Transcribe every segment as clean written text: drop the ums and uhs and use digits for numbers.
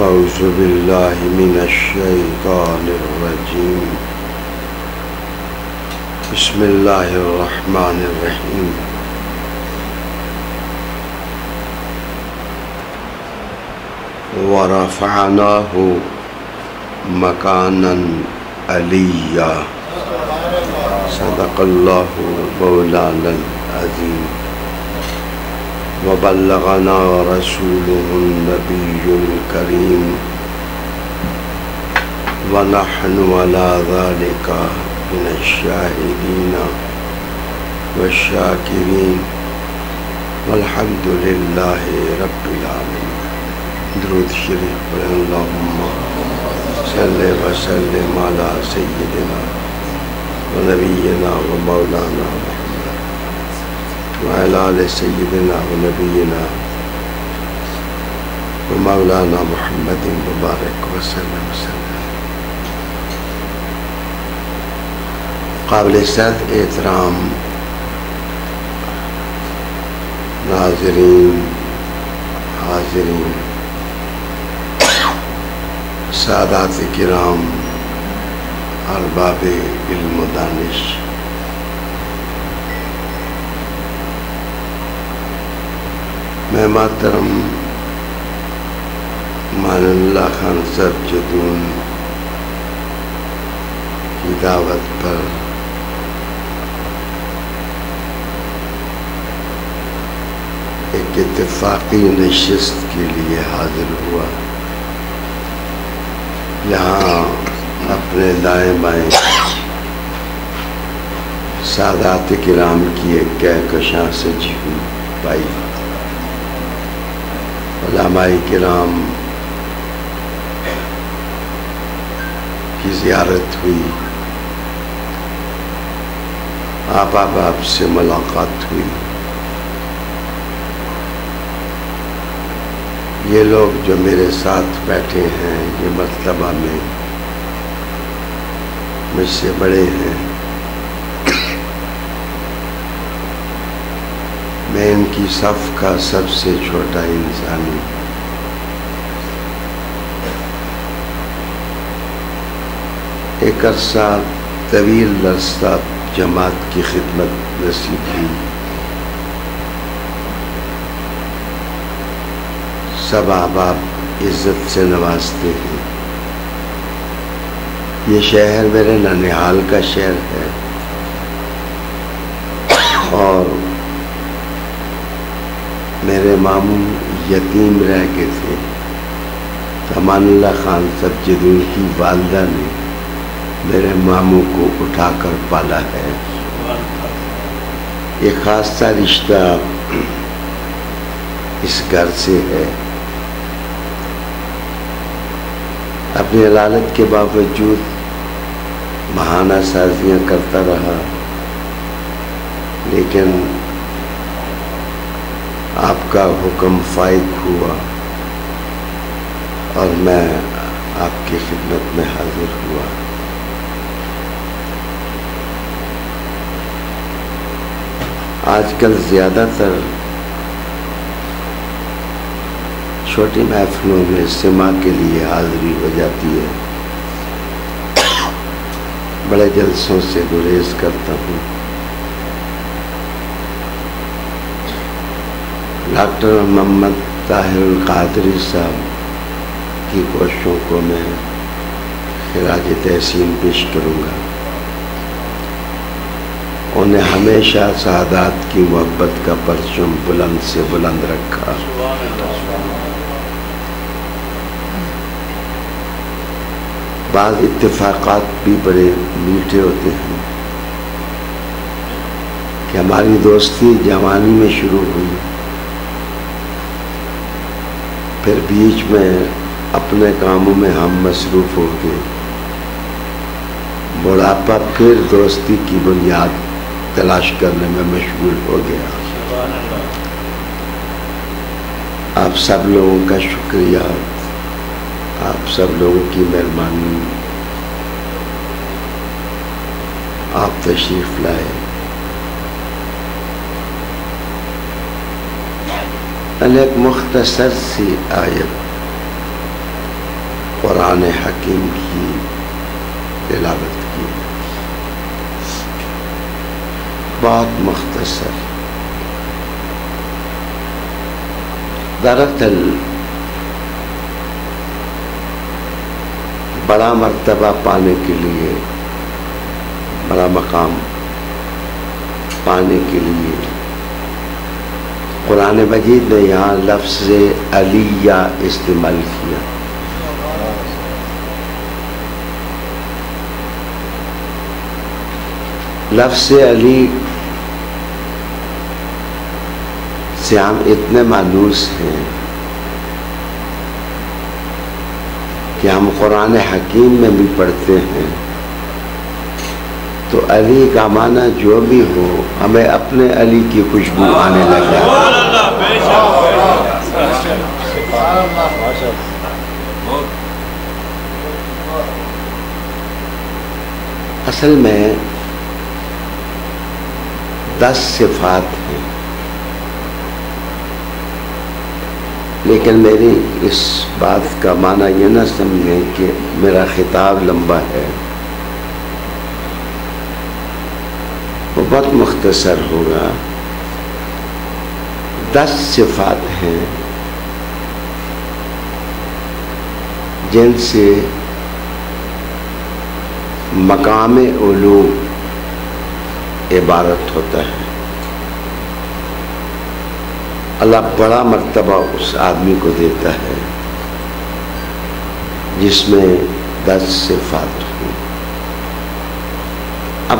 أعوذ بالله من الشيطان الرجيم بسم الله الرحمن الرحيم ورفعناه مكانا عليا صدق الله مولانا العظيم وبلغنا رسوله النبي الكريم ونحن على ذلك من الشاهدين والشاكرين والحمد لله رب العالمين. درود شریف پڑھیں. اللہم صلی وسلم علی سیدنا ونبینا ومولانا وعلى آل سيدنا ونبينا ومولانا محمد مبارك وسلم. قابل صد احترام ناظرین حاضرین سادات کرام ارباب علم و دانش، میں محترم مان اللہ خان صاحب جدون کی دعوت پر ایک اتفاقی نشست کے لیے حاضر ہوا. یہاں اپنے دائیں بائیں سادات کرام کی ایک کہکشاں سجی ہوئی پائی. علماء کرام کی زیارت ہوئی، آپ احباب سے ملاقات ہوئی. یہ لوگ جو میرے ساتھ بیٹھے ہیں یہ مرتبہ میں مجھ سے بڑے ہیں. میں ان کی صف کا سب سے چھوٹا انسان ہوں. ایک عرصہ طویل عرصہ جماعت کی خدمت نصیب ہوئی. سب احباب عزت سے نوازتے ہیں. یہ شہر میرے ننیہال کا شہر ہے اور میرے ماموں یتیم رہ گئے تھے. امان اللہ خان صاحب جدون کی والدہ نے میرے ماموں کو اٹھا کر پالا ہے. ایک خاصا رشتہ اس گھر سے ہے. اپنی علالت کے باوجود بہانہ سازیاں کرتا رہا، لیکن آپ کا حکم فائق ہوا اور میں آپ کی خدمت میں حاضر ہوا. آج کل زیادہ تر چھوٹی محفلوں میں سماع کے لیے حاضری ہو جاتی ہے. بڑے جلسوں سے گریز کرتا ہوں. ڈاکٹر محمد طاہر القادری صاحب کی کوششوں کو میں خراج تحسین پیش کروں گا. انہیں ہمیشہ سعادات کی محبت کا پرچم بلند سے بلند رکھا. بعض اتفاقات بھی بڑے میٹھے ہوتے ہیں کہ ہماری دوستی جوانی میں شروع ہوئی، پھر بیچ میں اپنے کاموں میں ہم مصروف ہو گئے. بڑھاپا پھر دوستی کی بنیاد تلاش کرنے میں مشغول ہو گیا. آپ سب لوگوں کا شکریہ، آپ سب لوگوں کی مہربانی. آپ تشریف لائے. ایک مختصر سی آیت قرآن حکیم کی تلاوت کی، بہت مختصر. دراصل بڑا مرتبہ پانے کے لیے، بڑا مقام پانے کے لیے قرآن مجید نے یہاں لفظ علیہ استعمال کیا. لفظ علی سے ہم اتنے مانوس ہیں کہ ہم قرآن حکیم میں بھی پڑھتے ہیں تو علی کا معنی جو بھی ہو ہمیں اپنے علی کی خوشبو آنے لگ جاتی. اصل میں 10 صفات ہیں، لیکن میری اس بات کا معنی یہ نہ سمجھیں کہ میرا خطاب لمبا ہے، وہ بہت مختصر ہوگا. 10 صفات ہیں جن سے مقام علو عبارت ہوتا ہے. اللہ بڑا مرتبہ اس آدمی کو دیتا ہے جس میں 10 صفات ہوں. اب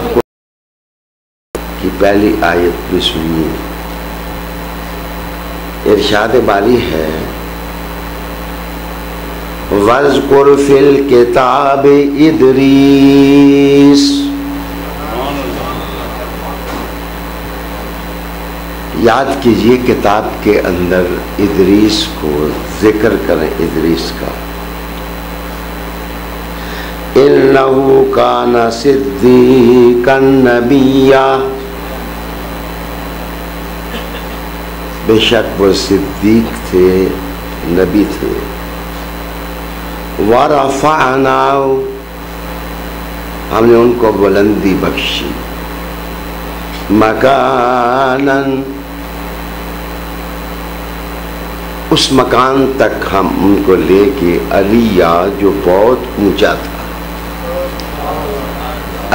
کی پہلی آیت بھی سنیے. ارشاد باری ہے وَاذْكُرْ فِي الْكِتَابِ إِدْرِيسَ. یاد کیجئے کتاب کے اندر ادریس کو ذکر کریں. ادریس کا إِنَّهُ كَانَ صِدِّيقًا نَبِيًّا. بے شک وہ صدیق تھے، نبی تھے. وَرَفَعْنَاهُ. ہم نے ان کو بلندی بخشی. مَكَانًا. اس مکان تک ہم ان کو لے کے علیہ جو بہت اونچا تھا.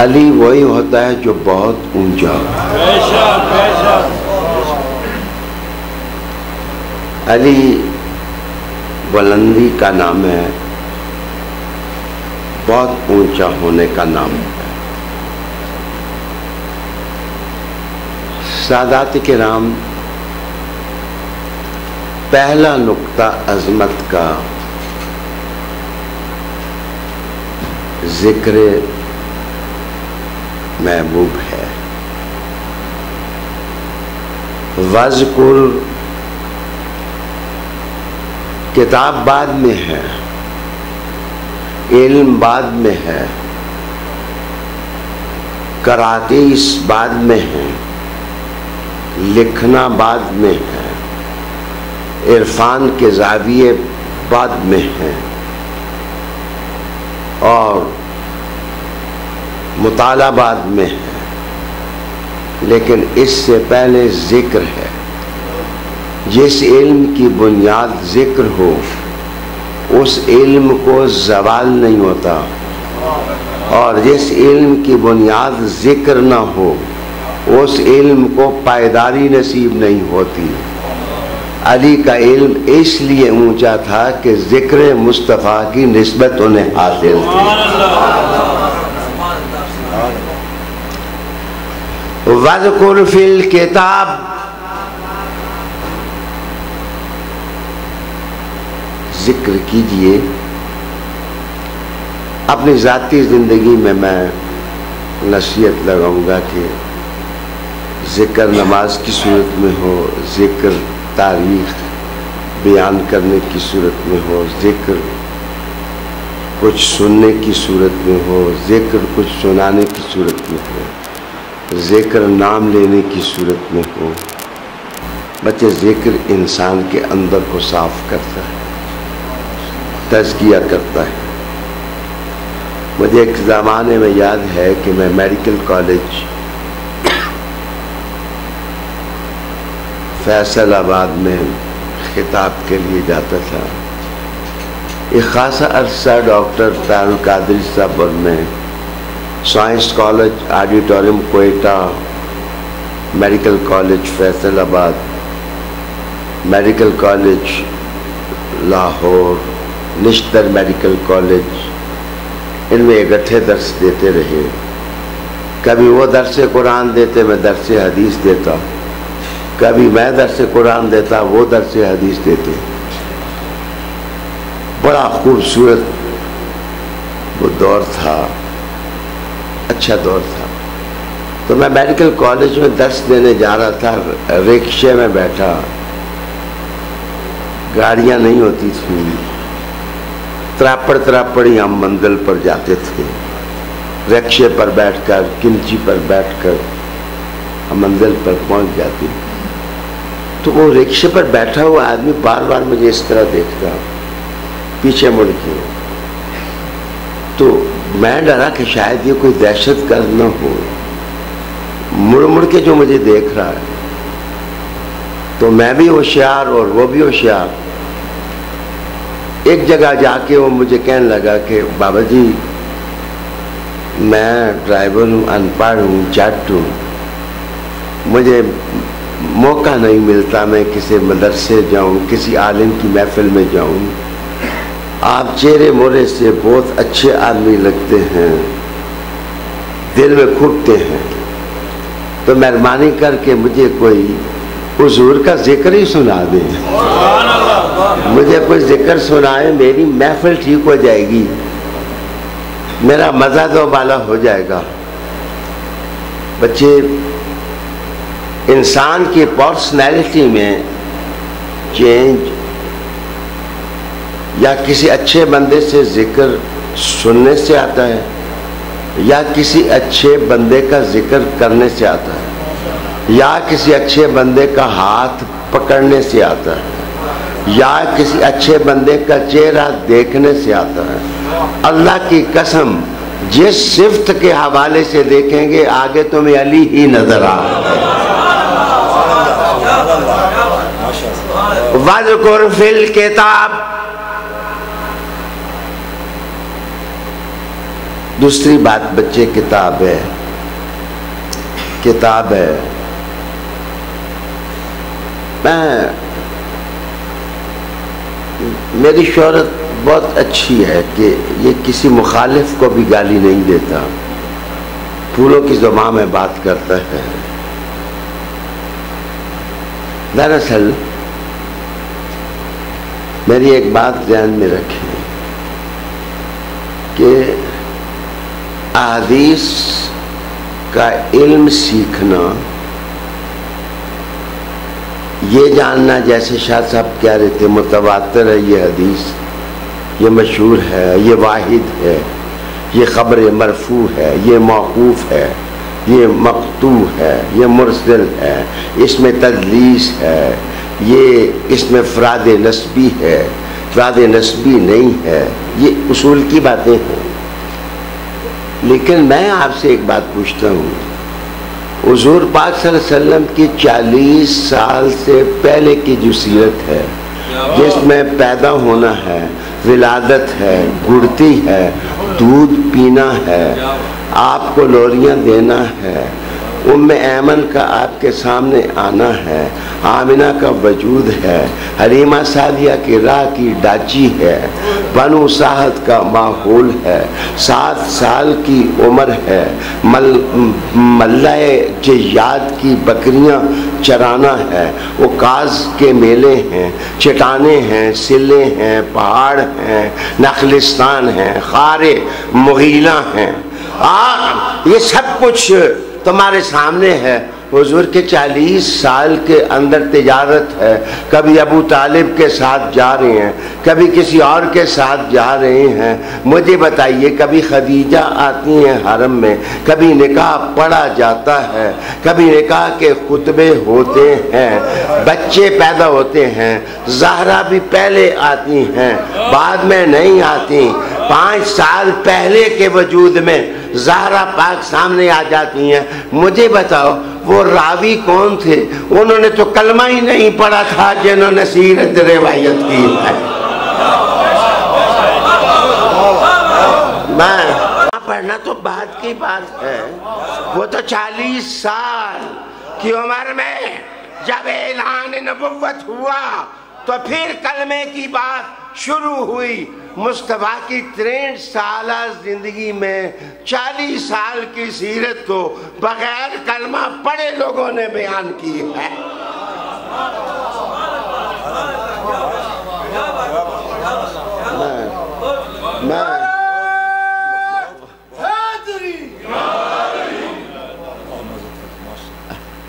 علی وہی ہوتا ہے جو بہت اونچا ہوتا ہے. علی بلندی کا نام ہے، بہت اونچا ہونے کا نام ہے. سادات کرام، پہلا نقطہ عظمت کا ذکر محبوب ہے. وَاذْكُرْ کتاب بعد میں ہے، علم بعد میں ہے، کراطیس بعد میں ہے، لکھنا بعد میں ہے، عرفان کے زاویے بعد میں ہیں، اور مطالعہ بعد میں ہے. لیکن اس سے پہلے ذکر ہے. جس علم کی بنیاد ذکر ہو اس علم کو زوال نہیں ہوتا، اور جس علم کی بنیاد ذکر نہ ہو اس علم کو پائیداری نصیب نہیں ہوتی. علی کا علم اس لیے اونچا تھا کہ ذکر مصطفیٰ کی نسبت انہیں حاصل تھی. وَاذْكُرْ فِي الْكِتَابِ. ذکر کیجئے. اپنی ذاتی زندگی میں نصیحت لگاؤں گا کہ ذکر نماز کی صورت میں ہو، ذکر تاریخ بیان کرنے کی صورت میں ہو، ذکر کچھ سننے کی صورت میں ہو، ذکر کچھ سنانے کی صورت میں ہو، ذکر نام لینے کی صورت میں ہو. بچے ذکر انسان کے اندر کو صاف کرتا ہے، تزکیہ کرتا ہے. مجھے ایک زمانے میں یاد ہے کہ میں میڈیکل کالج فیصل آباد میں خطاب کے لیے جاتا تھا. ایک خاصا عرصہ ڈاکٹر طاہر القادری صاحب اور میں science college auditorium Quetta, medical college Faisal آباد، میڈیکل کالج لاہور، نشتر میڈیکل کالج، ان میں اکٹھے درس دیتے رہے. کبھی وہ درس قرآن دیتے، میں درس حدیث دیتا. کبھی میں درس قرآن دیتا، وہ درس حدیث دیتے. بڑا خوبصورت وہ دور تھا، اچھا دور تھا. تو میں میڈیکل کالج میں درس دینے جا رہا تھا، رکشے میں بیٹھا. گاڑیاں نہیں ہوتی تھیں، تراپڑ ہی ہم منزل پر جاتے تھے. رکشے پر بیٹھ کر، کنچی پر بیٹھ کر ہم منزل پر پہنچ جاتے. تو وہ رکشے پر بیٹھا ہوا آدمی بار بار مجھے اس طرح دیکھتا، پیچھے مڑ کے. تو میں ڈرا کہ شاید یہ کوئی دہشت گرد نہ ہو، مڑ کے جو مجھے دیکھ رہا ہے. تو میں بھی ہوشیار اور وہ بھی ہوشیار. ایک جگہ جا کے وہ مجھے کہنے لگا کہ بابا جی میں ڈرائیور ہوں، ان پڑھ ہوں، جٹ ہوں، مجھے موقع نہیں ملتا میں کسی مدرسے جاؤں، کسی عالم کی محفل میں جاؤں. آپ چہرے مورے سے بہت اچھے آدمی لگتے ہیں، دل میں کھٹتے ہیں، تو مہربانی کر کے مجھے کوئی حضور کا ذکر ہی سنا دیں. مجھے کوئی ذکر سنائے، میری محفل ٹھیک ہو جائے گی، میرا مزہ تو بالا ہو جائے گا. بچے، انسان کی پرسنالٹی میں چینج یا کسی اچھے بندے سے ذکر سننے سے آتا ہے، یا کسی اچھے بندے کا ذکر کرنے سے آتا ہے، یا کسی اچھے بندے کا ہاتھ پکڑنے سے آتا ہے، یا کسی اچھے بندے کا چہرہ دیکھنے سے آتا ہے. اللہ کی قسم جس صفت کے حوالے سے دیکھیں گے آگے تمہیں علی ہی نظر آئے. وَاذْكُرْ فِي الْكِتَابِ. دوسری بات بچے، کتاب ہے، کتاب ہے. میری شہرت بہت اچھی ہے کہ یہ کسی مخالف کو بھی گالی نہیں دیتا، پھولوں کی زبان میں بات کرتا ہے. دراصل میری ایک بات ذہن میں رکھیں کہ احادیث کا علم سیکھنا، یہ جاننا، جیسے شاہ صاحب کہہ رہے تھے متواتر ہے یہ حدیث، یہ مشہور ہے، یہ واحد ہے، یہ خبر مرفوع ہے، یہ موقوف ہے، یہ مقطوع ہے، یہ مرسل ہے، اس میں تدلیس ہے، یہ اس میں افراد نسبی ہے، افراد نسبی نہیں ہے. یہ اصول کی باتیں ہیں. لیکن میں آپ سے ایک بات پوچھتا ہوں، حضور پاک صلی اللہ علیہ وسلم کی 40 سال سے پہلے کی جو سیرت ہے، جس میں پیدا ہونا ہے، ولادت ہے، گڑتی ہے، دودھ پینا ہے، آپ کو لوریاں دینا ہے، ام ایمن کا آپ کے سامنے آنا ہے، آمنہ کا وجود ہے، حلیمہ سعدیہ کی راہ کی ڈاچی ہے، بنو ساحت کا ماحول ہے، 7 سال کی عمر ہے، ملہ جیاد کی بکریاں چرانا ہے، وکاز کے میلے ہیں، چٹانیں ہیں، سلے ہیں، پہاڑ ہیں، نخلستان ہیں، خارے مغیلہ ہیں. یہ سب کچھ تمہارے سامنے ہے. حضور کے 40 سال کے اندر تجارت ہے. کبھی ابو طالب کے ساتھ جا رہے ہیں، کبھی کسی اور کے ساتھ جا رہے ہیں. مجھے بتائیے، کبھی خدیجہ آتی ہیں حرم میں، کبھی نکاح پڑھا جاتا ہے، کبھی نکاح کے خطبے ہوتے ہیں، بچے پیدا ہوتے ہیں. زہرا بھی پہلے آتی ہیں، بعد میں نہیں آتی. 5 سال پہلے کے وجود میں زہرا پاک سامنے آ جاتی ہیں. مجھے بتاؤ وہ راوی کون تھے؟ انہوں نے تو کلمہ ہی نہیں پڑھا تھا جنہوں نے سیرت روایت کی ہے. پڑھنا تو بعد کی بات ہے. وہ تو 40 سال کی عمر میں جب اعلان نبوت ہوا تو پھر کلمے کی بات شروع ہوئی. مصطفیٰ کی 63 سالہ زندگی میں 40 سال کی سیرت کو بغیر کلمہ پڑھے لوگوں نے بیان کی ہے.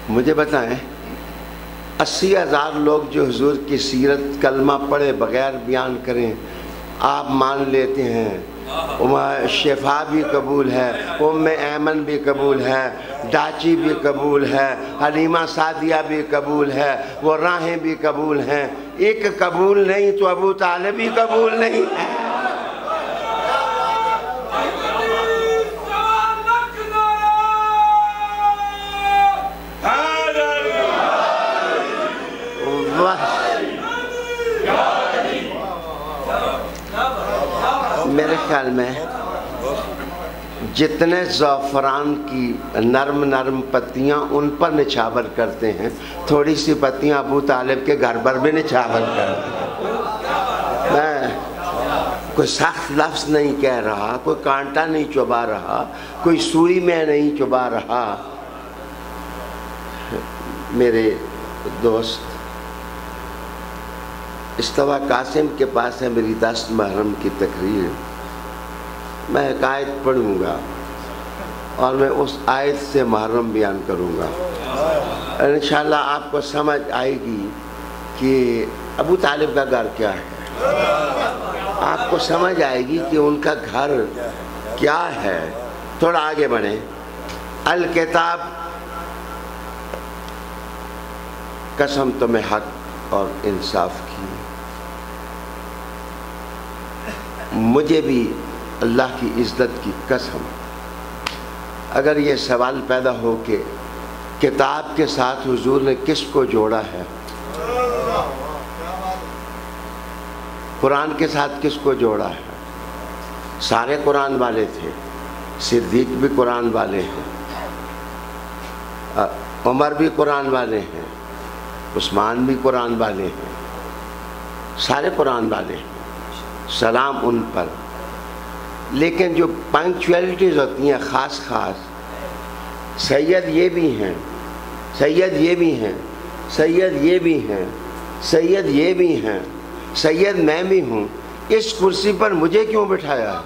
مجھے بتائیں 80,000 لوگ جو حضور کی سیرت کلمہ پڑھے بغیر بیان کریں آپ مان لیتے ہیں. شفا بھی قبول ہے، ام ایمن بھی قبول ہے، ڈاچی بھی قبول ہے، حلیمہ سعدیہ بھی قبول ہے، وہ راہیں بھی قبول ہیں. ایک قبول نہیں تو ابو طالب بھی قبول نہیں ہے. میرے خیال میں جتنے زعفران کی نرم نرم پتیاں ان پر نچھاور کرتے ہیں، تھوڑی سی پتیاں ابو طالب کے گھر پر بھی نچھاور کرتے ہیں. میں کوئی سخت لفظ نہیں کہہ رہا، کوئی کانٹا نہیں چبا رہا، کوئی سوئی میں نہیں چبا رہا. میرے دوست استوا قاسم کے پاس ہے میری 10 محرم کی تقریر. میں ایک آیت پڑھوں گا اور میں اس آیت سے محرم بیان کروں گا. انشاءاللہ آپ کو سمجھ آئے گی کہ ابو طالب کا گھر کیا ہے، آپ کو سمجھ آئے گی کہ ان کا گھر کیا ہے. تھوڑا آگے بڑھیں. الکتاب، قسم تمہیں حق اور انصاف کی. مجھے بھی اللہ کی عزت کی قسم اگر یہ سوال پیدا ہو کہ کتاب کے ساتھ حضور نے کس کو جوڑا ہے، قرآن کے ساتھ کس کو جوڑا ہے؟ سارے قرآن والے تھے. صدیق بھی قرآن والے ہیں، عمر بھی قرآن والے ہیں، عثمان بھی قرآن والے ہیں، سارے قرآن والے ہیں. سلام ان پر. لیکن جو پنکچویلٹیز ہوتی ہیں خاص خاص، سید یہ بھی ہیں، سید یہ بھی ہیں، سید یہ بھی ہیں، سید یہ بھی ہیں، سید میں بھی ہوں. اس کرسی پر مجھے کیوں بٹھایا؟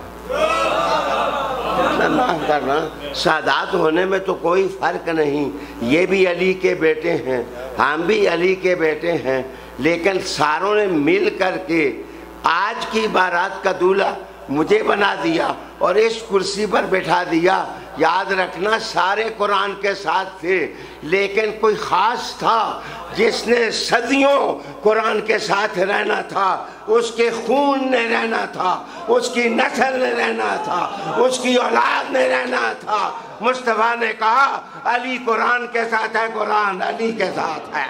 میں معاف کرنا، سادات ہونے میں تو کوئی فرق نہیں. یہ بھی علی کے بیٹے ہیں، ہم بھی علی کے بیٹے ہیں، لیکن ساروں نے مل کر کے آج کی بارات کا دولہا مجھے بنا دیا اور اس کرسی پر بٹھا دیا. یاد رکھنا سارے قرآن کے ساتھ تھے، لیکن کوئی خاص تھا جس نے صدیوں قرآن کے ساتھ رہنا تھا. اس کے خون نے رہنا تھا، اس کی نسل نے رہنا تھا، اس کی اولاد نے رہنا تھا. مصطفیٰ نے کہا علی قرآن کے ساتھ ہے، قرآن علی کے ساتھ ہے.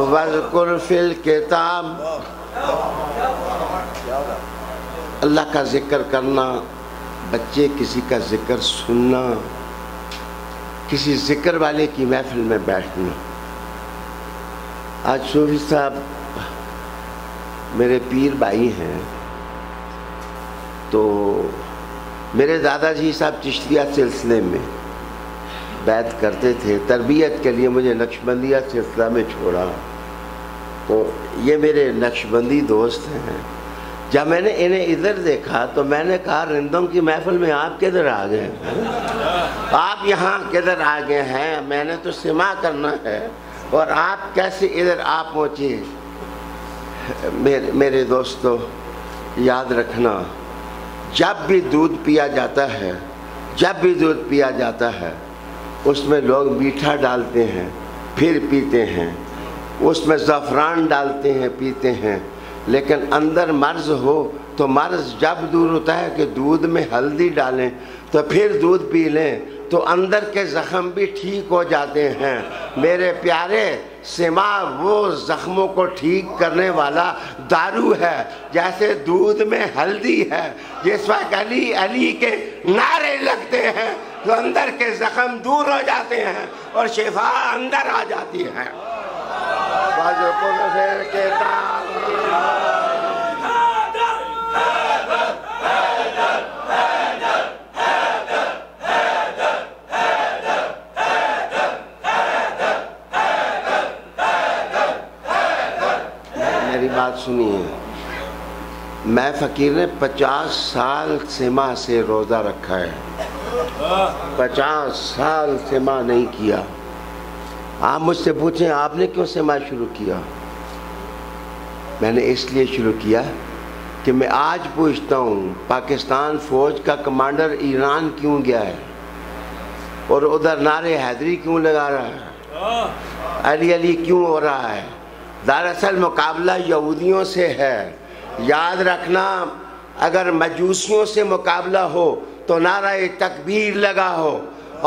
وَذْكُرْ فِي الْكِتَابِ، اللہ کا ذکر کرنا، بچے کسی کا ذکر سننا، کسی ذکر والے کی محفل میں بیٹھنا. آج صوفی صاحب میرے پیر بھائی ہیں، تو میرے دادا جی صاحب چشتیہ سلسلے میں بیعت کرتے تھے. تربیت کے لیے مجھے نقشبندیہ سلسلہ میں چھوڑا، تو یہ میرے نقشبندی دوست ہیں. جب میں نے انہیں ادھر دیکھا تو میں نے کہا رندوں کی محفل میں آپ کدھر آ گئے ہیں؟ آپ یہاں کدھر آ گئے ہیں؟ میں نے تو سماع کرنا ہے اور آپ کیسے ادھر آ پہنچے؟ میرے دوستو یاد رکھنا جب بھی دودھ پیا جاتا ہے اس میں لوگ میٹھا ڈالتے ہیں پھر پیتے ہیں، اس میں زعفران ڈالتے ہیں پیتے ہیں، لیکن اندر مرض ہو تو مرض جب دور ہوتا ہے کہ دودھ میں ہلدی ڈالیں تو پھر دودھ پی لیں تو اندر کے زخم بھی ٹھیک ہو جاتے ہیں۔ میرے پیارے، سما وہ زخموں کو ٹھیک کرنے والا دارو ہے جیسے دودھ میں ہلدی ہے۔ جس وقت علی علی کے نعرے لگتے ہیں تو اندر کے زخم دور ہو جاتے ہیں اور شفا اندر آ جاتی ہے۔ میری بات سنیے، میں فقیر نے 50 سال سما سے روزہ رکھا ہے، 50 سال سما نہیں کیا۔ آپ مجھ سے پوچھیں آپ نے کیوں سما شروع کیا؟ میں نے اس لیے شروع کیا کہ میں آج پوچھتا ہوں پاکستان فوج کا کمانڈر ایران کیوں گیا ہے اور ادھر نعرے حیدری کیوں لگا رہا ہے، علی علی کیوں ہو رہا ہے؟ دراصل مقابلہ یہودیوں سے ہے۔ یاد رکھنا، اگر مجوسیوں سے مقابلہ ہو تو نعرہ تکبیر لگا ہو،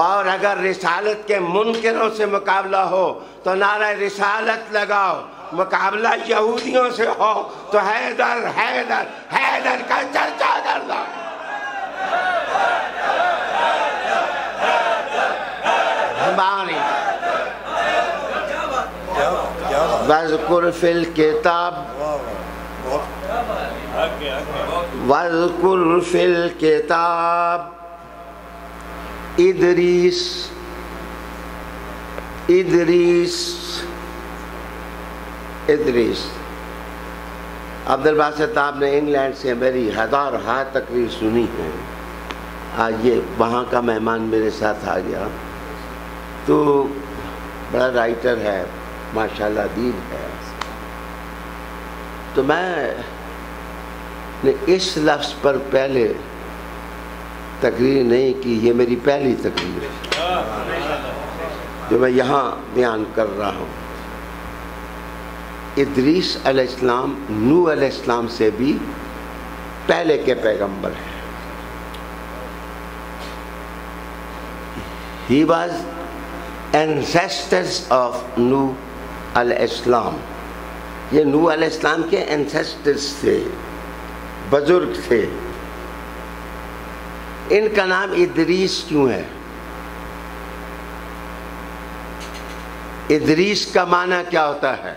اور اگر رسالت کے منکروں سے مقابلہ ہو تو نعرہ رسالت لگاؤ۔ مقابلہ یہودیوں سے ہو تو حیدر حیدر حیدر کا چرچا کر دو۔ وَاذْكُرْ فِي الْكِتَابِ وَاذْكُرْ فِي الْكِتَابِ ادریس۔ عبدالباسط آپ نے انگلینڈ سے میری ہزارہا تقریر سنی ہے، آج یہ وہاں کا مہمان میرے ساتھ آ گیا، تو بڑا رائٹر ہے ماشاءاللہ، ادیب ہے۔ تو میں نے اس لفظ پر پہلے تقریر نہیں کی، یہ میری پہلی تقریر ہے جو میں یہاں بیان کر رہا ہوں۔ ادریس علیہ السلام نوح علیہ السلام سے بھی پہلے کے پیغمبر ہیں۔ He was ancestors of نوح علیہ السلام۔ یہ نوح علیہ السلام کے ancestors تھے، بزرگ تھے۔ ان کا نام ادریس کیوں ہے؟ ادریس کا معنی کیا ہوتا ہے؟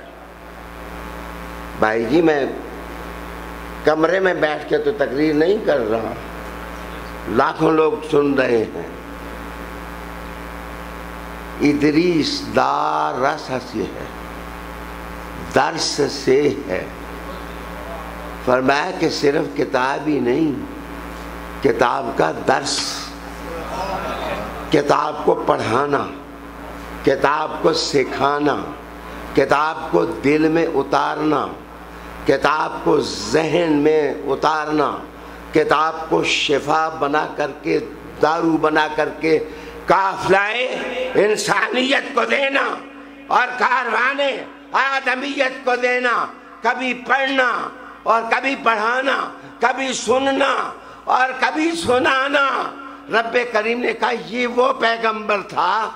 بھائی جی، میں کمرے میں بیٹھ کے تو تقریر نہیں کر رہا، لاکھوں لوگ سن رہے ہیں۔ ادریس دارس سے ہے، درس سے ہے۔ فرمایا کہ صرف کتاب ہی نہیں، کتاب کا درس، کتاب کو پڑھانا، کتاب کو سکھانا، کتاب کو دل میں اتارنا، کتاب کو ذہن میں اتارنا، کتاب کو شفا بنا کر کے، دارو بنا کر کے قافلہ انسانیت کو دینا اور کاروان آدمیت کو دینا۔ کبھی پڑھنا اور کبھی پڑھانا، کبھی سننا اور کبھی سنانا۔ رب کریم نے کہا یہ وہ پیغمبر تھا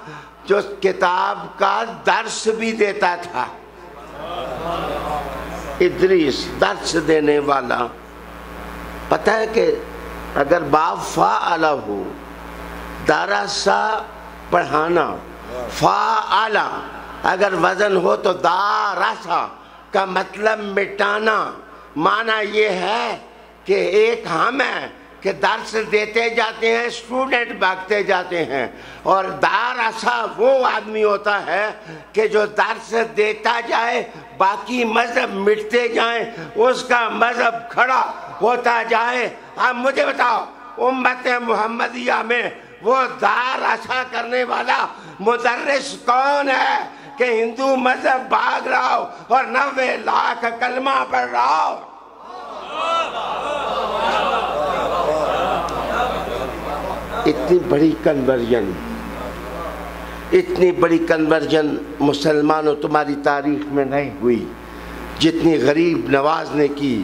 جو کتاب کا درس بھی دیتا تھا۔ ادریس درس دینے والا۔ پتہ ہے کہ اگر باب فاعلہ ہو، درسا پڑھانا، فاعلہ اگر وزن ہو تو دارسا کا مطلب مٹانا۔ معنی یہ ہے کہ ایک ہم ہے کہ درس دیتے جاتے ہیں، اسٹوڈنٹ بھاگتے جاتے ہیں، اور دارسا وہ آدمی ہوتا ہے کہ جو درس دیتا جائے، باقی مذہب مٹتے جائیں، اس کا مذہب کھڑا ہوتا جائے۔ اب مجھے بتاؤ امت محمدیہ میں وہ دارسا کرنے والا مدرس کون ہے کہ ہندو مذہب بھاگ رہا ہو اور 90 لاکھ کلمہ پڑھ رہا ہو؟ اتنی بڑی کنورژن، اتنی بڑی کنورژن مسلمانوں تمہاری تاریخ میں نہیں ہوئی جتنی غریب نواز نے کی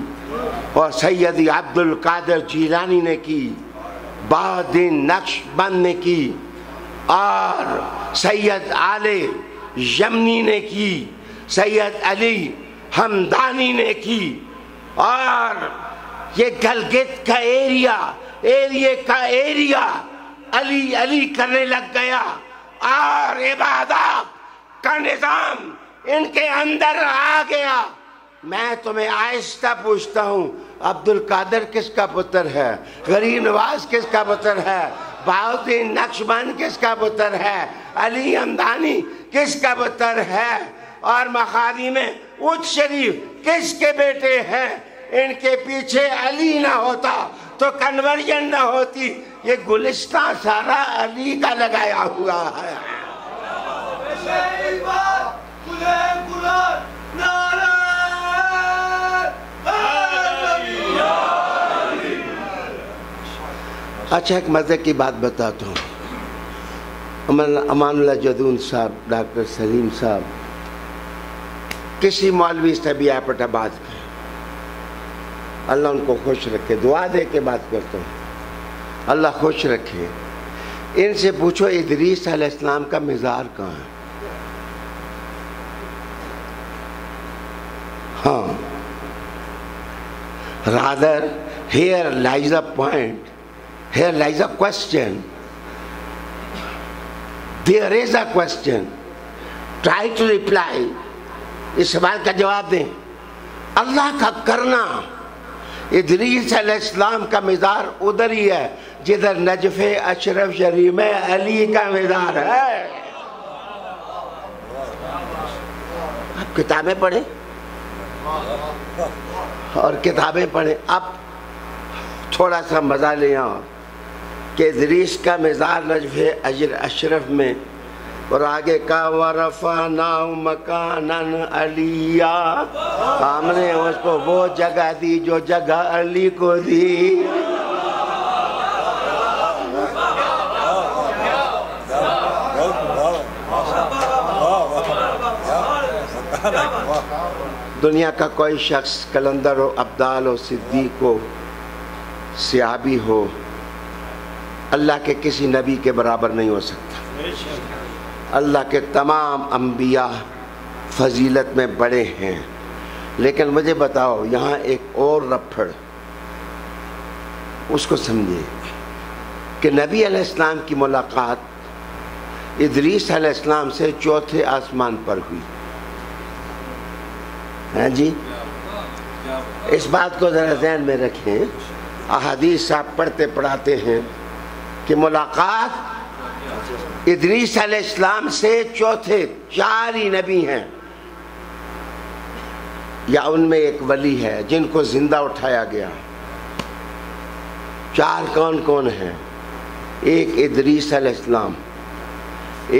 اور سید عبد القادر جیلانی نے کی، بہاءالدین نقش بند نے کی، اور سید علی یمنی نے کی، سید علی ہمدانی نے کی، اور یہ گلگت کا ایریا علی علی کرنے لگ گیا، اور عبادات کا نظام ان کے اندر آ گیا۔ میں تمہیں آہستہ پوچھتا ہوں، عبد القادر کس کا پتر ہے؟ غریب نواز کس کا پتر ہے؟ بہاءالدین نقشبند کس کا پتر ہے؟ علی ہمدانی کس کا پتر ہے؟ اور مخادیم اچ شریف کس کے بیٹے ہیں؟ ان کے پیچھے علی نہ ہوتا تو کنورژن نہ ہوتی۔ یہ گلستان سارا علی کا لگایا ہوا ہے۔ اچھا ایک مزے کی بات بتاتا ہوں۔ امان اللہ جدون صاحب، ڈاکٹر سلیم صاحب کسی مولوی سے بھی ایپٹ آباد کے، اللہ ان کو خوش رکھے، دعا دے کے بات کرتا ہوں، اللہ خوش رکھے۔ ان سے پوچھو ادریس علیہ السلام کا مزار کہاں ہے؟ ہاں، rather here lies a point, here lies a question, there is a question, try to reply، اس سوال کا جواب دیں۔ اللہ کا کرنا، ادریس علیہ السلام کا مزار ادھر ہی ہے جدھر نجف اشرف شریف میں علی کا مزار ہے۔ آپ کتابیں پڑھیں اور کتابیں پڑھیں، اب تھوڑا سا مزہ لیں کہ ادریس کا مزار نجف اشرف میں، اور آگے کا وَرَفَعْنَاهُ مَكَانًا عَلِيًّا، ہم نے اس کو وہ جگہ دی جو جگہ علی کو دی۔ دنیا کا کوئی شخص کلندر ہو، ابدال ہو، صدیق ہو، صحابی ہو، اللہ کے کسی نبی کے برابر نہیں ہو سکتا۔ اللہ کے تمام انبیاء فضیلت میں بڑے ہیں، لیکن مجھے بتاؤ یہاں ایک اور رپھڑ، اس کو سمجھے کہ نبی علیہ السلام کی ملاقات ادریس علیہ السلام سے چوتھے آسمان پر ہوئی۔ ہاں جی، اس بات کو ذرا ذہن میں رکھیں، احادیث آپ پڑھتے پڑھاتے ہیں کہ ملاقات ادریس علیہ السلام سے چوتھے، چار ہی نبی ہیں یا ان میں ایک ولی ہے جن کو زندہ اٹھایا گیا۔ چار کون کون ہیں؟ ایک ادریس علیہ السلام،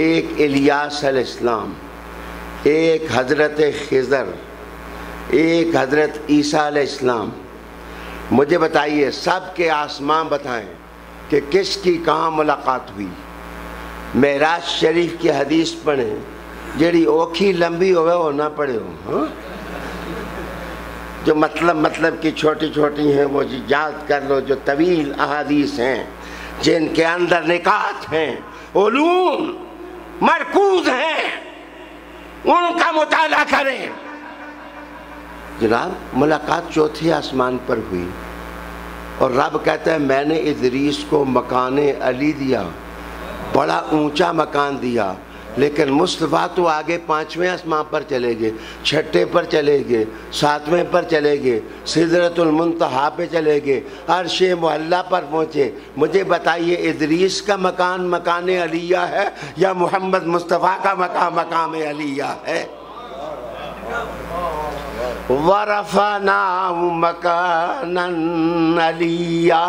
ایک الیاس علیہ السلام، ایک حضرت خضر، ایک حضرت عیسیٰ علیہ السلام۔ مجھے بتائیے سب کے آسمان بتائیں کہ کس کی کہاں ملاقات ہوئی۔ معراج شریف کی حدیث پڑھیں، جیڑی اوکھی لمبی ہوئے وہ نہ پڑھے ہو، جو مطلب کی چھوٹی چھوٹی ہیں وہ یاد کر لو، جو طویل احادیث ہیں جن کے اندر نکات ہیں، علوم مرکوز ہیں، ان کا مطالعہ کریں۔ جناب ملاقات چوتھے آسمان پر ہوئی اور رب کہتا ہے میں نے ادریس کو مکان علی دیا، بڑا اونچا مکان دیا، لیکن مصطفیٰ تو آگے پانچویں آسمان پر چلے گئے، چھٹے پر چلے گئے، ساتویں پر چلے گئے، سدرۃ المنتہا پہ چلے گئے، عرش معلیٰ پر پہنچے۔ مجھے بتائیے ادریس کا مکان مکان علیہ ہے یا محمد مصطفیٰ کا مقام مقام علیہ ہے؟ وَرَفَعْنَاهُ مَكَانًا عَلِيًّا۔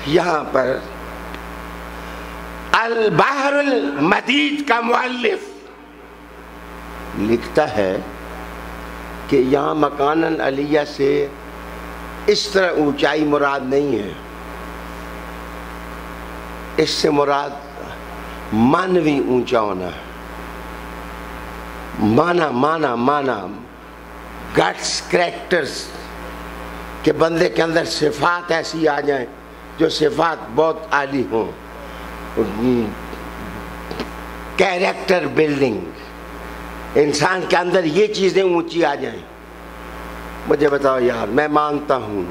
یہاں پر البحر المدید کا مؤلف لکھتا ہے کہ یہاں مکاناً علیہ سے اس طرح اونچائی مراد نہیں ہے، اس سے مراد مانوی اونچا ہونا ہے. مانا گٹس کریکٹرز کہ بندے کے اندر صفات ایسی آ جائیں جو صفات بہت عالی ہوں. کیریکٹر بلڈنگ, انسان کے اندر یہ چیزیں اونچی آ جائیں. مجھے بتاؤ یار, میں مانتا ہوں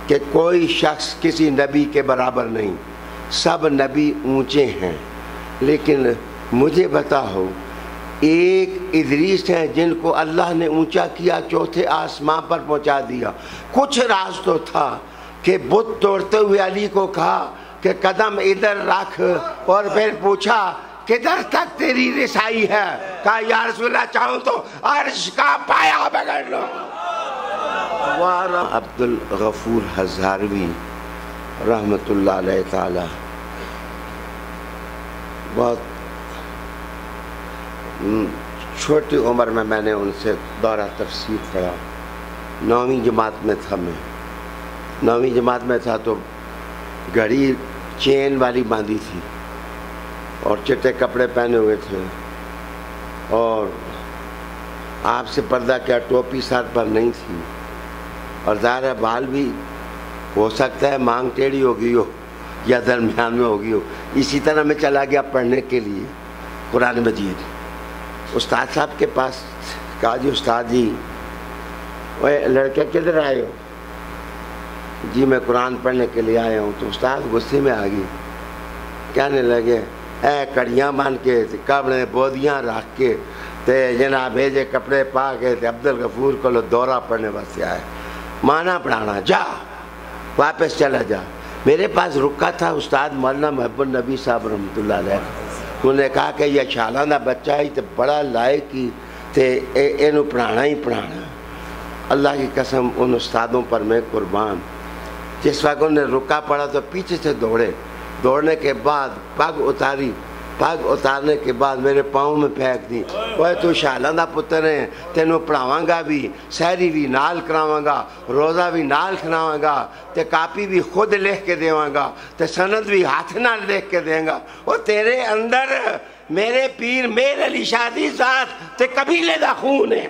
کہ کوئی شخص کسی نبی کے برابر نہیں, سب نبی اونچے ہیں, لیکن مجھے بتاؤ ایک ادریس ہیں جن کو اللہ نے اونچا کیا, چوتھے آسمان پر پہنچا دیا. کچھ راز تو تھا کہ بت توڑتے ہوئے علی کو کہا کہ قدم ادھر رکھ, اور پھر پوچھا کدھر تک تیری رسائی ہے, کہا یا رسول اللہ چاہوں تو عرش کا پایا بگڑ لو. عبد الغفور ہزاروی رحمت اللہ علیہ تعالی بہت چھوٹی عمر میں نے ان سے دورہ تفسیر پڑھا. 9ویں جماعت میں تھا, میں 9ویں جماعت میں تھا تو گھڑی چین والی باندھی تھی اور چٹے کپڑے پہنے ہوئے تھے, اور آپ سے پردہ کیا, ٹوپی سر پر نہیں تھی, اور ظاہر بال بھی ہو سکتا ہے مانگ ٹیڑھی ہو گئی ہو یا درمیان میں ہو گئی ہو. اسی طرح میں چلا گیا پڑھنے کے لیے قرآن مجید. استاد صاحب کے پاس کہا جی استاد جی وہ لڑکے کدھر آئے ہو؟ جی میں قرآن پڑھنے کے لیے آیا ہوں. تو استاد غصے میں آ گئی, کہنے لگے اے کڑیاں باندھ کے کپڑے بودیاں رکھ کے تے جناب بھیجے کپڑے پا کے تے عبد الغفور کو دورہ پڑھنے واسطے آئے, مانا پڑھانا, جا واپس چلا جا. میرے پاس رکا تھا استاد مولانا محب النبی صاحب رحمۃ اللہ علیہ. انہوں نے کہا کہ یہ شالانہ بچہ ہی تے بڑا لائق ہی تے اینو پڑھانا ہی پڑھانا. اللہ کی قسم ان استادوں پر میں قربان. جس وقت انہوں نے رکا پڑا تو پیچھے سے دوڑنے کے بعد پگ اتارنے کے بعد میرے پاؤں میں پھینک دی. وہ تو شالانہ پتر ہے, تینوں پڑھاواں گا بھی, سحری بھی نال کراواں گا, روزہ بھی نال کھلاواں گا, تے کاپی بھی خود لکھ کے دیواں گا, تے سند بھی ہاتھ نال لکھ کے دیں گا. وہ تیرے اندر میرے پیر میر علی شادی ذات تے قبیلے دا خون ہے.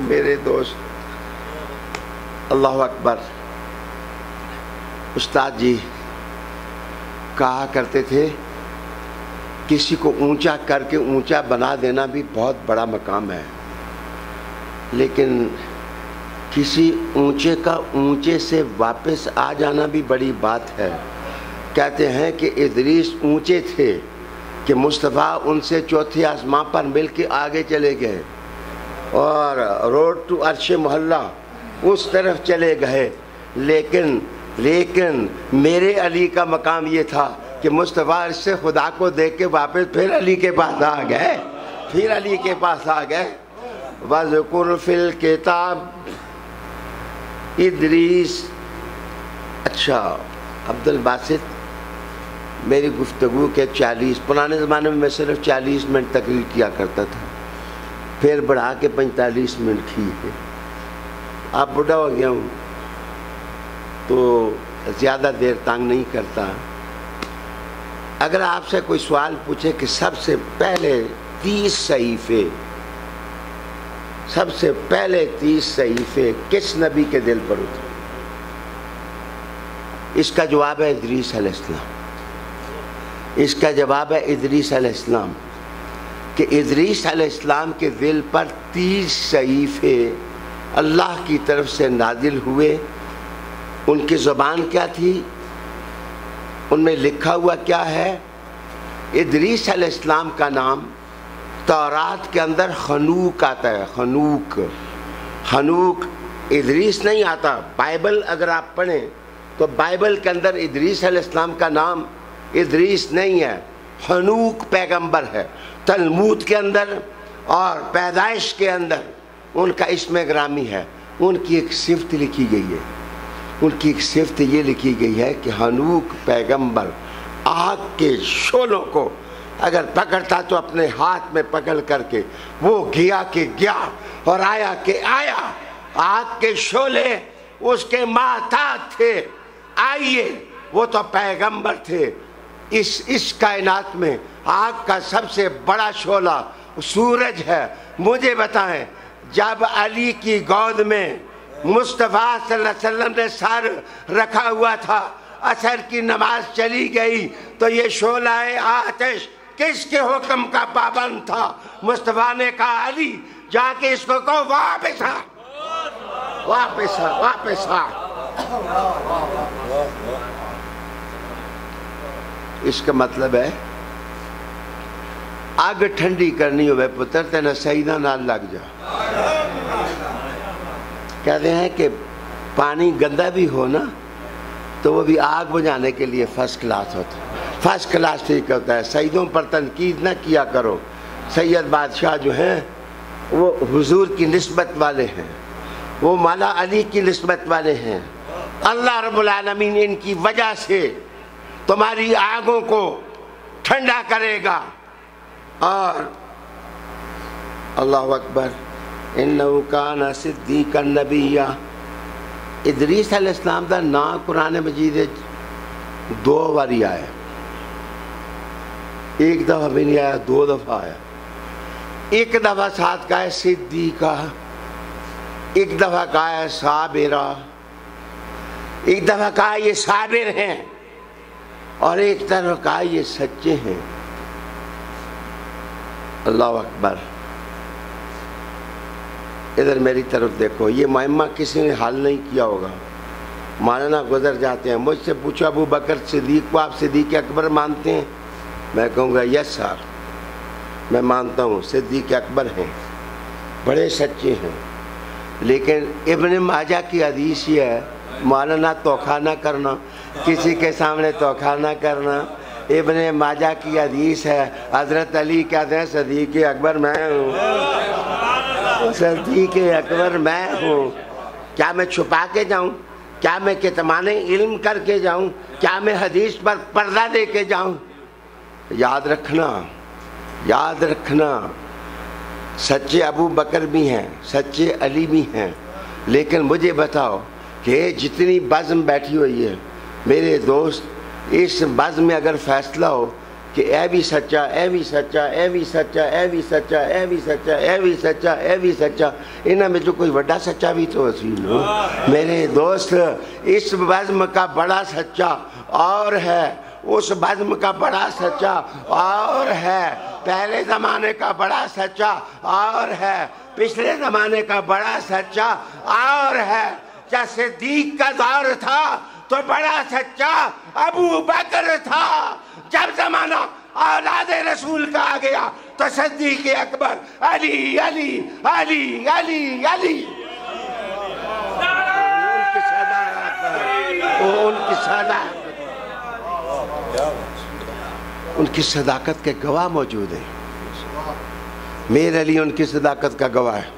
میرے دوست, اللہ اکبر. استاد جی کہا کرتے تھے کسی کو اونچا کر کے اونچا بنا دینا بھی بہت بڑا مقام ہے, لیکن کسی اونچے کا اونچے سے واپس آ جانا بھی بڑی بات ہے. کہتے ہیں کہ ادریس اونچے تھے کہ مصطفیٰ ان سے چوتھے آسمان پر مل کے آگے چلے گئے اور روڈ ٹو عرش محلہ اس طرف چلے گئے, لیکن میرے علی کا مقام یہ تھا کہ مصطفیٰ سے خدا کو دیکھ کے واپس پھر علی کے پاس آ گئے. وَذْكُرْ فِي الْكِتَابِ ادریس. اچھا عبد الباسط, میری گفتگو کے 40 پرانے زمانے میں صرف 40 منٹ تقریر کیا کرتا تھا, پھر بڑھا کے 45 منٹ کی ہے. اب بڑھا ہو گیا ہوں تو زیادہ دیر تنگ نہیں کرتا. اگر آپ سے کوئی سوال پوچھے کہ سب سے پہلے 30 صحیفے کس نبی کے دل پر اترے, اس کا جواب ہے ادریس علیہ السلام. اس کا جواب ہے ادریس علیہ السلام, کہ ادریس علیہ السلام کے دل پر 30 صحیفے اللہ کی طرف سے نازل ہوئے. ان کی زبان کیا تھی, ان میں لکھا ہوا کیا ہے؟ ادریس علیہ السلام کا نام تورات کے اندر خنوک آتا ہے. خنوک ادریس نہیں آتا. بائبل اگر آپ پڑھیں تو بائبل کے اندر ادریس علیہ السلام کا نام ادریس نہیں ہے, خنوک پیغمبر ہے. تلمود کے اندر اور پیدائش کے اندر ان کا اسم گرامی ہے. ان کی ایک صفت لکھی گئی ہے, ان کی ایک صفت یہ لکھی گئی ہے کہ خنوک پیغمبر آگ کے شعلوں کو اگر پکڑتا تو اپنے ہاتھ میں پکڑ کر کے وہ گیا کہ گیا اور آیا کہ آیا. آگ کے شعلے اس کے محتاط تھے. آئیے وہ تو پیغمبر تھے. اس کائنات میں آگ کا سب سے بڑا شعلہ سورج ہے. مجھے بتائیں جب علی کی گود میں مصطفیٰ صلی اللہ علیہ وسلم نے سر رکھا ہوا تھا, عصر کی نماز چلی گئی تو یہ شعلہ آتش کس کے حکم کا پابند تھا؟ مصطفیٰ نے کہا علی جا کے اس کو کہو واپس آ, واپس آ, واپس آ. اس کا مطلب ہے آگ ٹھنڈی کرنی ہوئے پتر تینا سیدہ نہ لگ جا. کہتے ہیں کہ پانی گندا بھی ہو نا تو وہ بھی آگ بجھانے کے لیے فرسٹ کلاس ہوتا ہے, فرسٹ کلاس ٹھیک ہوتا ہے. سیدوں پر تنقید نہ کیا کرو. سید بادشاہ جو ہیں وہ حضور کی نسبت والے ہیں, وہ مولا علی کی نسبت والے ہیں. اللہ رب العالمین ان کی وجہ سے تمہاری آگوں کو ٹھنڈا کرے گا. اور اللہ اکبر, انہو کان صدیقا نبیّ. ادریس علیہ السلام دا نام قرآن مجید 2 باری آیا, ایک دفعہ بھی نہیں آیا, 2 دفعہ آیا. ایک دفعہ ساتھ کہا ہے صدیقہ, ایک دفعہ کہا ہے صابرہ, ایک دفعہ کہا یہ صابر ہیں, اور ایک طرف کہا یہ سچے ہیں. اللہ اکبر. ادھر میری طرف دیکھو, یہ معمہ کسی نے حل نہیں کیا ہوگا. مولانا گزر جاتے ہیں, مجھ سے پوچھو ابو بکر صدیق کو آپ صدیق اکبر مانتے ہیں؟ میں کہوں گا یس سر, میں مانتا ہوں صدیق اکبر ہیں, بڑے سچے ہیں. لیکن ابن ماجہ کی حدیث یہ ہے مولانا توخہ نہ کرنا, کسی کے سامنے توخہ نہ کرنا. ابن ماجہ کی حدیث ہے حضرت علی کہتے ہیں صدیق اکبر میں ہوں, صدیق اکبر میں ہوں. کیا میں چھپا کے جاؤں؟ کیا میں کتمان علم کر کے جاؤں؟ کیا میں حدیث پر پردہ دے کے جاؤں؟ یاد رکھنا, یاد رکھنا, سچے ابو بکر بھی ہیں, سچے علی بھی ہیں. لیکن مجھے بتاؤ کہ جتنی بزم بیٹھی ہوئی ہے میرے دوست, اس بزم میں اگر فیصلہ ہو کہ اے بھی سچا, اے بھی سچا, اے بھی سچا, اے بھی سچا, اے بھی سچا, اے بھی سچا, اے بھی سچا, انہاں میں جو کوئی بڑا سچا بھی تو وسیل ہو. میرے دوست اس بزم کا بڑا سچا اور ہے, اس بزم کا بڑا سچا اور ہے, پہلے زمانے کا بڑا سچا اور ہے, پچھلے زمانے کا بڑا سچا اور ہے. جب صدیق کا دور تھا تو بڑا سچا ابو بکر تھا. جب زمانہ اولاد رسول کا آ گیا تو صدیق اکبر علی علی علی علی علی. ان کی صداقت کے گواہ موجود ہیں. میر علی ان کی صداقت کا گواہ ہے,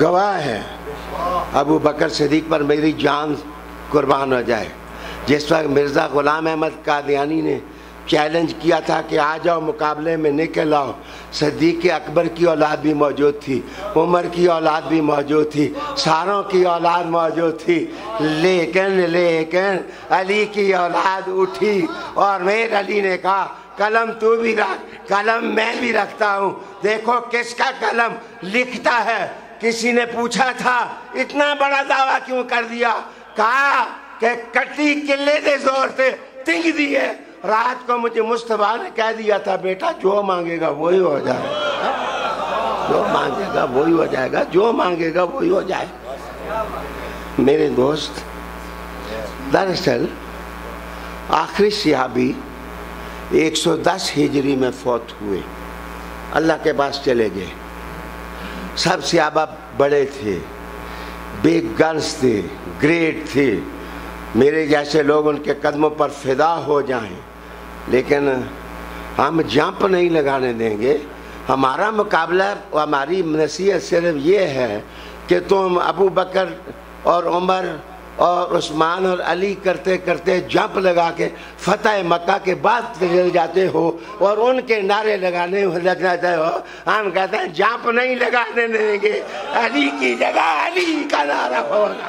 گواہ ہے. ابو بکر صدیق پر میری جان قربان ہو جائے. جس وقت مرزا غلام احمد قادیانی نے چیلنج کیا تھا کہ آ جاؤ مقابلے میں نکل آؤ, صدیق اکبر کی اولاد بھی موجود تھی, عمر کی اولاد بھی موجود تھی, ساروں کی اولاد موجود تھی, لیکن علی کی اولاد اٹھی اور میر علی نے کہا قلم تو بھی رکھ, قلم میں بھی رکھتا ہوں, دیکھو کس کا قلم لکھتا ہے. کسی نے پوچھا تھا اتنا بڑا دعویٰ کیوں کر دیا؟ کہا کہ کٹی قلعے دے زور سے تنگ دی ہے. رات کو مجھے مصطفیٰ نے کہہ دیا تھا بیٹا جو مانگے گا وہی ہو جائے گا, جو مانگے گا وہی ہو جائے گا, جو مانگے گا وہی ہو جائے گا. میرے دوست دراصل آخری صحابی 110 ہجری میں فوت ہوئے, اللہ کے پاس چلے گئے. سب صحابہ بڑے تھے, بگ گنز تھے, گریٹ تھے. میرے جیسے لوگ ان کے قدموں پر فدا ہو جائیں, لیکن ہم جمپ نہیں لگانے دیں گے. ہمارا مقابلہ, ہماری نصیحت صرف یہ ہے کہ تم ابو بکر اور عمر اور عثمان اور علی کرتے کرتے جمپ لگا کے فتح مکہ کے بعد چل جاتے ہو اور ان کے نعرے لگانے لگ جاتے ہو. ہم کہتے ہیں جمپ نہیں لگانے دیں گے, علی کی جگہ علی کا نعرہ ہوگا,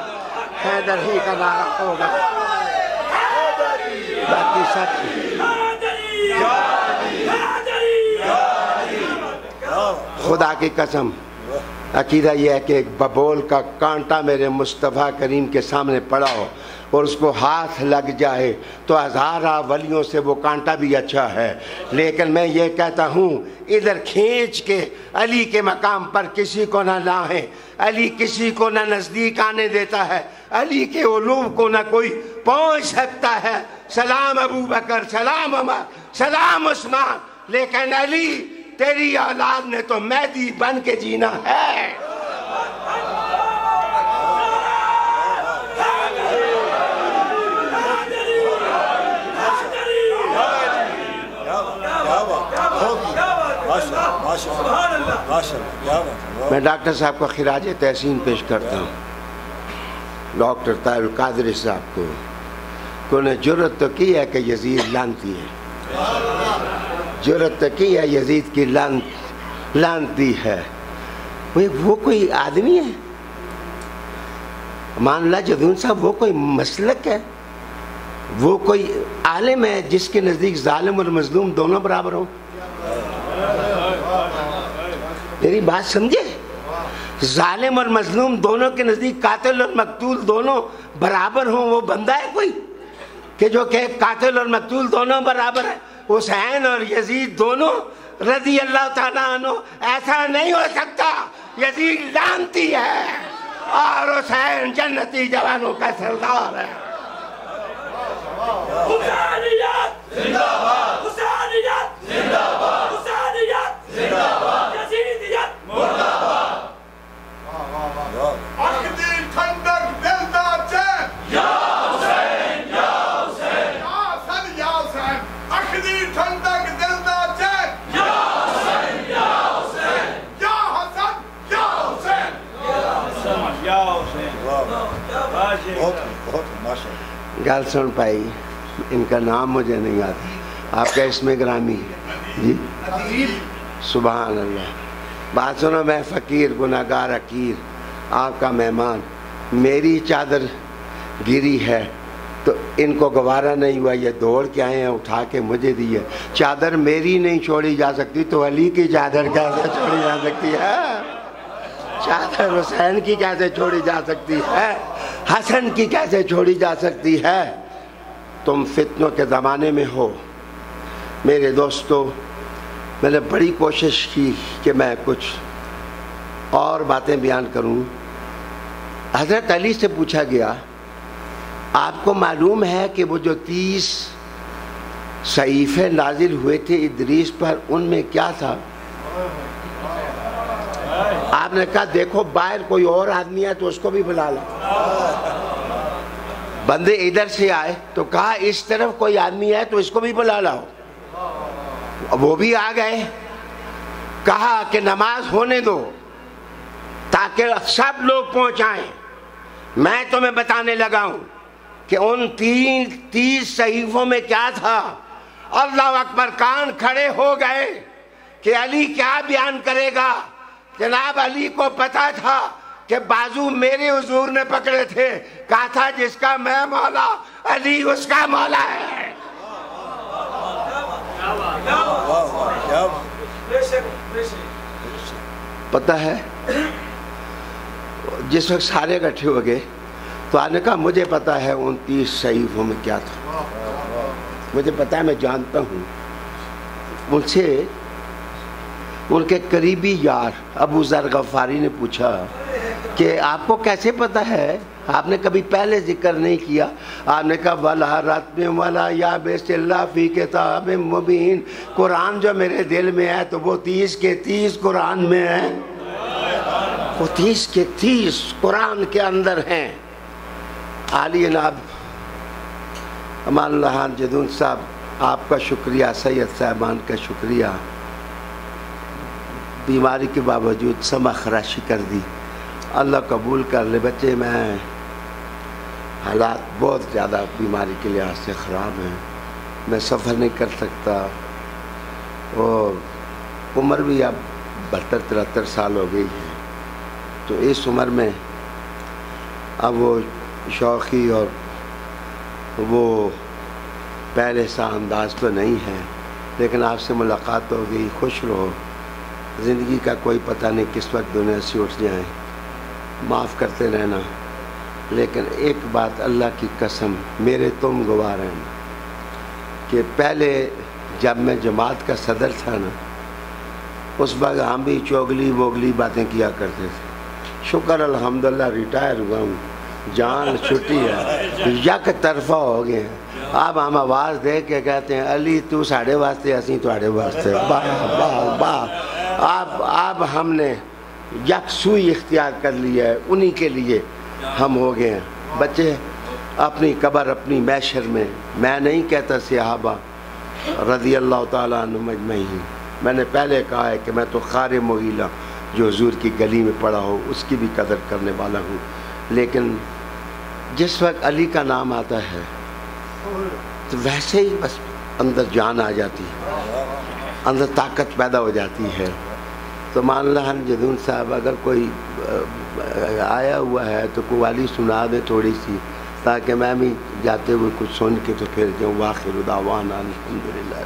حیدر ہی کا نعرہ ہوگا. باقی سب خدا کی قسم عقیدہ یہ ہے کہ ایک ببول کا کانٹا میرے مصطفیٰ کریم کے سامنے پڑا ہو اور اس کو ہاتھ لگ جائے تو ہزارہ ولیوں سے وہ کانٹا بھی اچھا ہے. لیکن میں یہ کہتا ہوں ادھر کھینچ کے علی کے مقام پر کسی کو نہ لائیں. علی کسی کو نہ نزدیک آنے دیتا ہے, علی کے علوم کو نہ کوئی پہنچ سکتا ہے. سلام ابو بکر, سلام عمر, سلام عثمان, لیکن علی تیری اولاد نے تو مہدی بن کے جینا ہے. میں ڈاکٹر صاحب کو خراج تحسین پیش کرتا ہوں, ڈاکٹر طاہر القادری صاحب کو. انہوں نے جرت تو کی ہے کہ یزید لعنتی ہے, جرت تو کی ہے یزید کی لعنتی ہے. وہ کوئی آدمی ہے؟ مان اللہ جدون صاحب وہ کوئی مسلک ہے؟ وہ کوئی عالم ہے جس کے نزدیک ظالم اور مظلوم دونوں برابر ہوں؟ میری بات سمجھے, ظالم اور مظلوم دونوں کے نزدیک قاتل اور مقتول دونوں برابر ہوں؟ وہ بندہ ہے کوئی کہ جو کہ قاتل اور مقتول دونوں برابر ہیں؟ حسین اور یزید دونوں رضی اللہ تعالیٰ عنہ, ایسا نہیں ہو سکتا. یزید لعنتی ہے اور حسین جنتی جوانوں کا سردار ہے. حسینیت زندہ باد, حسینیت زندہ باد, حسینیت زندہ باد, یزیدیت مردہ باد. اخدی ٹھنڈک دل دا چین یا حسین, یا حسین, یا حسن, یا حسین. اخدی ٹھنڈک دل دا چین یا حسین, یا حسین, یا حسن, یا حسین, یا حسین. بہت ماشاءاللہ. گال سن پائی, ان کا نام مجھے نہیں آتا. آپ کا اسم گرامی جی سبحان اللہ. بات سنو, میں فقیر گناہگار حقیر آپ کا مہمان, میری چادر گری ہے تو ان کو گوارا نہیں ہوا, یہ دوڑ کے آئے ہیں اٹھا کے مجھے دی ہے. چادر میری نہیں چھوڑی جا سکتی تو علی کی چادر کیسے چھوڑی جا سکتی ہے؟ چادر حسین کی کیسے چھوڑی جا سکتی ہے؟ حسن کی کیسے چھوڑی جا سکتی ہے؟ تم فتنوں کے زمانے میں ہو میرے دوستو. میں نے بڑی کوشش کی کہ میں کچھ اور باتیں بیان کروں. حضرت علی سے پوچھا گیا, آپ کو معلوم ہے کہ وہ جو 30 صحیفے نازل ہوئے تھے ادریس پر, ان میں کیا تھا؟ آپ نے کہا دیکھو باہر کوئی اور آدمی ہے تو اس کو بھی بلا لا. بندے ادھر سے آئے تو کہا اس طرف کوئی آدمی ہے تو اس کو بھی بلا لاؤ. وہ بھی آ گئے. کہا کہ نماز ہونے دو تاکہ سب لوگ پہنچائیں. میں تمہیں بتانے لگا ہوں کہ ان 30 صحیفوں میں کیا تھا. اللہ اکبر, کان کھڑے ہو گئے کہ علی کیا بیان کرے گا. جناب علی کو پتا تھا کہ بازو میرے حضور نے پکڑے تھے, کہا تھا جس کا میں مولا علی اس کا مولا ہے. پتہ ہے جس وقت سارے اکٹھے ہو گئے تو آپ نے کہا مجھے پتا ہے 29 صحیفوں میں کیا تھا, مجھے پتا ہے, میں جانتا ہوں. ان سے ان کے قریبی یار ابو ذر غفاری نے پوچھا کہ آپ کو کیسے پتا ہے, آپ نے کبھی پہلے ذکر نہیں کیا. آپ نے کہا وَلَا رَتْمٍ وَلَا يَابِسٍ إِلَّا فِي كِتَابٍ مُبِينٍ. قرآن جو میرے دل میں ہے تو وہ 30 کے 30 قرآن میں ہیں, وہ 30 کے 30 قرآن کے اندر ہیں. عالی جناب امان اللہ جدون صاحب, آپ کا شکریہ, سید صاحبان کا شکریہ. بیماری کے باوجود سما خراشی کر دی, اللہ قبول کر لے. بچے میں حالات بہت زیادہ بیماری کے لحاظ سے خراب ہیں، میں سفر نہیں کر سکتا، اور عمر بھی اب 72-73 سال ہو گئی ہے، تو اس عمر میں اب وہ شوخی اور وہ پہلے سا انداز تو نہیں ہے، لیکن آپ سے ملاقات ہو گئی، خوش رہو، زندگی کا کوئی پتہ نہیں کس وقت دنیا سے اٹھ جائیں، معاف کرتے رہنا، لیکن ایک بات اللہ کی قسم میرے تم گوار ہیں کہ پہلے جب میں جماعت کا صدر تھا نا، اس وقت ہم بھی چوگلی ووگلی باتیں کیا کرتے تھے، شکر الحمدللہ ریٹائر ہوا ہوں، جان چھٹی ہے، یک طرفہ ہو گئے ہیں، اب ہم آواز دے کے کہتے ہیں علی تو ساڑھے واسطے اسی تواڑے واسطے، اب ہم نے یک سوئی اختیار کر لیا ہے، انہی کے لیے ہم ہو گئے ہیں۔ بچے اپنی قبر اپنی محشر میں نہیں کہتا صحابہ رضی اللہ تعالیٰ عنہ مجمعین، میں نے پہلے کہا ہے کہ میں تو خار مغیلہ جو حضور کی گلی میں پڑا ہو اس کی بھی قدر کرنے والا ہوں، لیکن جس وقت علی کا نام آتا ہے تو ویسے ہی بس اندر جان آ جاتی ہے، اندر طاقت پیدا ہو جاتی ہے۔ تو مان اللہ جدون صاحب اگر کوئی آیا ہوا ہے تو قوالی سنا دے تھوڑی سی، تاکہ میں بھی جاتے ہوئے کچھ سن کے تو پھر جاؤں۔ واخر دعوانا الحمدللہ۔